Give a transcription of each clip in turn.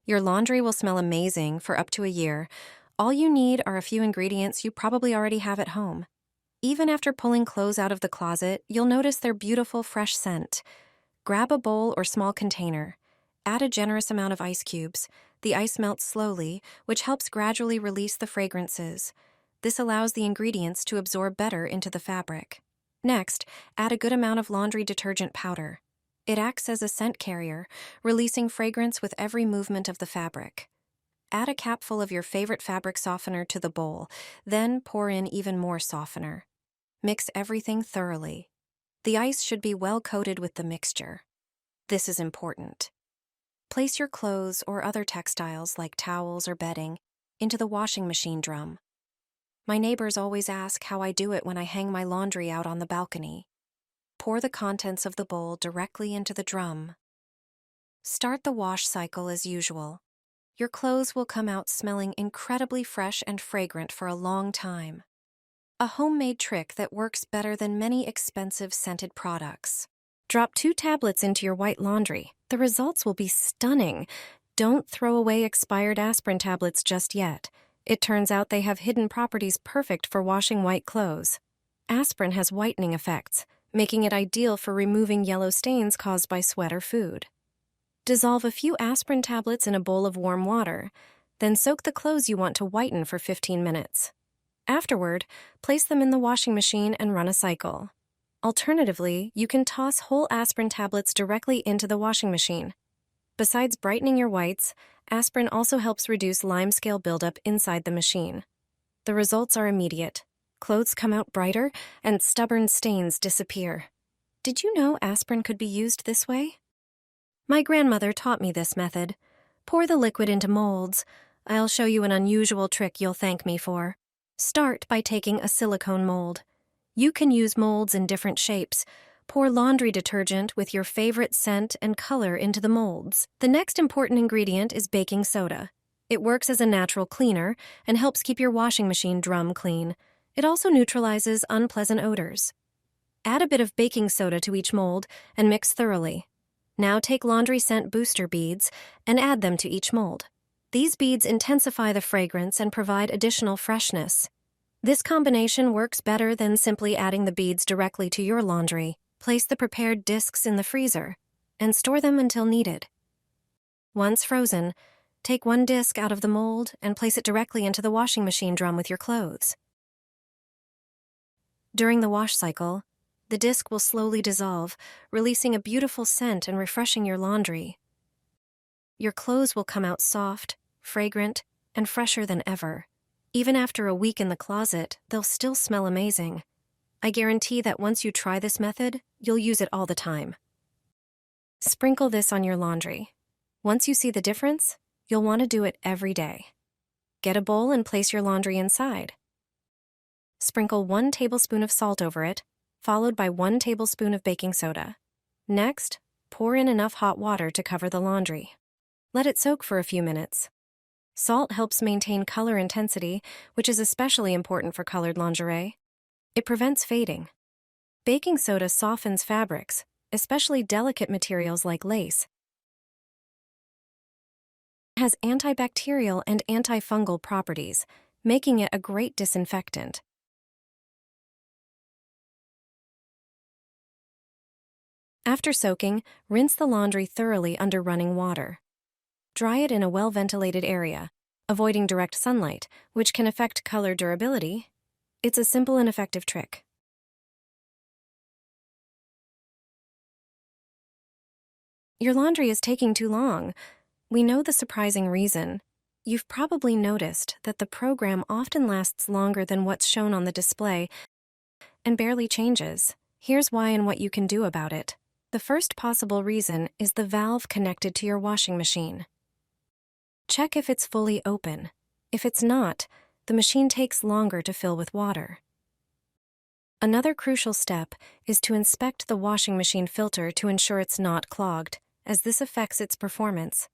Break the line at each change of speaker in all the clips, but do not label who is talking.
Your laundry will smell amazing for up to a year. All you need are a few ingredients you probably already have at home. Even after pulling clothes out of the closet, you'll notice their beautiful fresh scent. Grab a bowl or small container. Add a generous amount of ice cubes. The ice melts slowly, which helps gradually release the fragrances. This allows the ingredients to absorb better into the fabric. Next, add a good amount of laundry detergent powder. It acts as a scent carrier, releasing fragrance with every movement of the fabric. Add a capful of your favorite fabric softener to the bowl, then pour in even more softener. Mix everything thoroughly. The ice should be well coated with the mixture. This is important. Place your clothes or other textiles like towels or bedding into the washing machine drum. My neighbors always ask how I do it when I hang my laundry out on the balcony. Pour the contents of the bowl directly into the drum. Start the wash cycle as usual. Your clothes will come out smelling incredibly fresh and fragrant for a long time. A homemade trick that works better than many expensive scented products. Drop 2 tablets into your white laundry. The results will be stunning. Don't throw away expired aspirin tablets just yet. It turns out they have hidden properties perfect for washing white clothes. Aspirin has whitening effects, making it ideal for removing yellow stains caused by sweat or food. Dissolve a few aspirin tablets in a bowl of warm water, then soak the clothes you want to whiten for 15 minutes. Afterward, place them in the washing machine and run a cycle. Alternatively, you can toss whole aspirin tablets directly into the washing machine. Besides brightening your whites, aspirin also helps reduce limescale buildup inside the machine. The results are immediate. Clothes come out brighter, and stubborn stains disappear. Did you know aspirin could be used this way? My grandmother taught me this method. Pour the liquid into molds. I'll show you an unusual trick you'll thank me for. Start by taking a silicone mold. You can use molds in different shapes. Pour laundry detergent with your favorite scent and color into the molds. The next important ingredient is baking soda. It works as a natural cleaner and helps keep your washing machine drum clean. It also neutralizes unpleasant odors. Add a bit of baking soda to each mold and mix thoroughly. Now take laundry scent booster beads and add them to each mold. These beads intensify the fragrance and provide additional freshness. This combination works better than simply adding the beads directly to your laundry. Place the prepared discs in the freezer and store them until needed. Once frozen, take one disc out of the mold and place it directly into the washing machine drum with your clothes. During the wash cycle, the disc will slowly dissolve, releasing a beautiful scent and refreshing your laundry. Your clothes will come out soft, fragrant, and fresher than ever. Even after a week in the closet, they'll still smell amazing. I guarantee that once you try this method, you'll use it all the time. Sprinkle this on your laundry. Once you see the difference, you'll want to do it every day. Get a bowl and place your laundry inside. Sprinkle 1 tablespoon of salt over it, followed by 1 tablespoon of baking soda. Next, pour in enough hot water to cover the laundry. Let it soak for a few minutes. Salt helps maintain color intensity, which is especially important for colored lingerie. It prevents fading. Baking soda softens fabrics, especially delicate materials like lace. It has antibacterial and antifungal properties, making it a great disinfectant. After soaking, rinse the laundry thoroughly under running water. Dry it in a well-ventilated area, avoiding direct sunlight, which can affect color durability. It's a simple and effective trick. Your laundry is taking too long. We know the surprising reason. You've probably noticed that the program often lasts longer than what's shown on the display and barely changes. Here's why and what you can do about it. The first possible reason is the valve connected to your washing machine. Check if it's fully open. If it's not, the machine takes longer to fill with water. Another crucial step is to inspect the washing machine filter to ensure it's not clogged, as this affects its performance.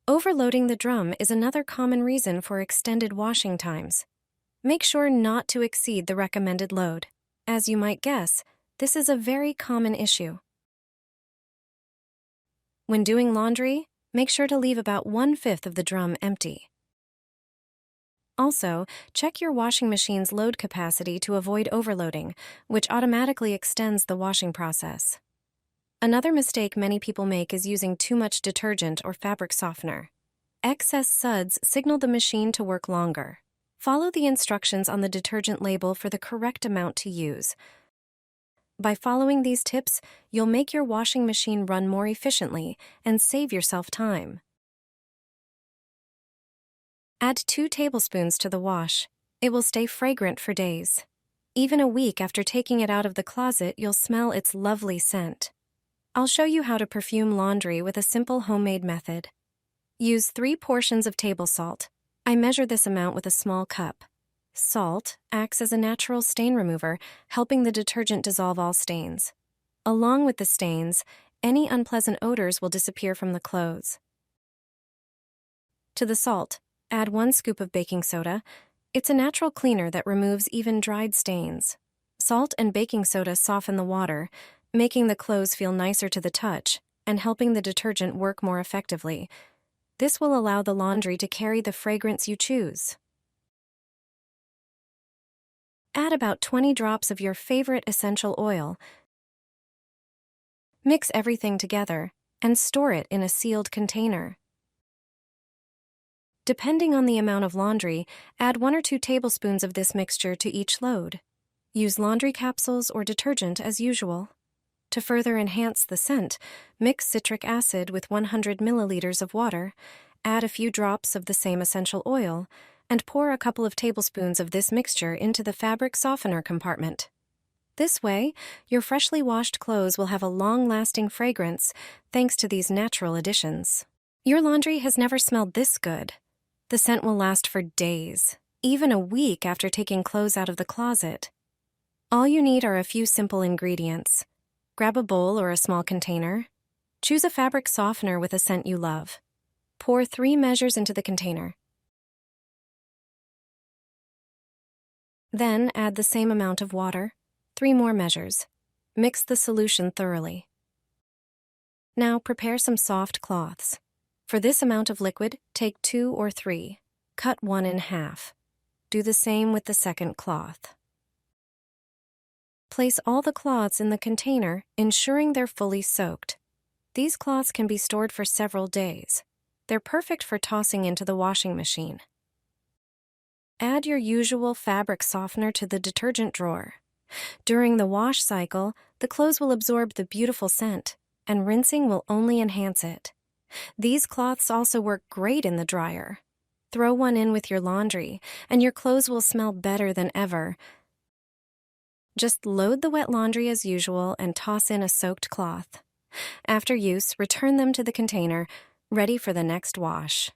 Overloading the drum is another common reason for extended washing times. Make sure not to exceed the recommended load. As you might guess, this is a very common issue. When doing laundry, Make sure to leave about 1/5 of the drum empty. Also, check your washing machine's load capacity to avoid overloading, which automatically extends the washing process. Another mistake many people make is using too much detergent or fabric softener. Excess suds signal the machine to work longer. Follow the instructions on the detergent label for the correct amount to use. By following these tips, you'll make your washing machine run more efficiently and save yourself time. Add 2 tablespoons to the wash. It will stay fragrant for days. Even a week after taking it out of the closet, you'll smell its lovely scent. I'll show you how to perfume laundry with a simple homemade method. Use 3 portions of table salt. I measure this amount with a small cup. Salt acts as a natural stain remover, helping the detergent dissolve all stains. Along with the stains, any unpleasant odors will disappear from the clothes. To the salt, add 1 scoop of baking soda. It's a natural cleaner that removes even dried stains. Salt and baking soda soften the water, making the clothes feel nicer to the touch and helping the detergent work more effectively. This will allow the laundry to carry the fragrance you choose. Add about 20 drops of your favorite essential oil. Mix everything together and store it in a sealed container. Depending on the amount of laundry, add 1 or 2 tablespoons of this mixture to each load. Use laundry capsules or detergent as usual. To further enhance the scent, mix citric acid with 100 milliliters of water, add a few drops of the same essential oil, and pour a couple of tablespoons of this mixture into the fabric softener compartment. This way, your freshly washed clothes will have a long-lasting fragrance thanks to these natural additions. Your laundry has never smelled this good. The scent will last for days, even a week after taking clothes out of the closet. All you need are a few simple ingredients. Grab a bowl or a small container. Choose a fabric softener with a scent you love. Pour 3 measures into the container. Then add the same amount of water, 3 more measures. Mix the solution thoroughly. Now prepare some soft cloths. For this amount of liquid, take 2 or 3. Cut 1 in half. Do the same with the second cloth. Place all the cloths in the container, ensuring they're fully soaked. These cloths can be stored for several days. They're perfect for tossing into the washing machine. Add your usual fabric softener to the detergent drawer. During the wash cycle, the clothes will absorb the beautiful scent, and rinsing will only enhance it. These cloths also work great in the dryer. Throw one in with your laundry, and your clothes will smell better than ever. Just load the wet laundry as usual and toss in a soaked cloth. After use, return them to the container, ready for the next wash.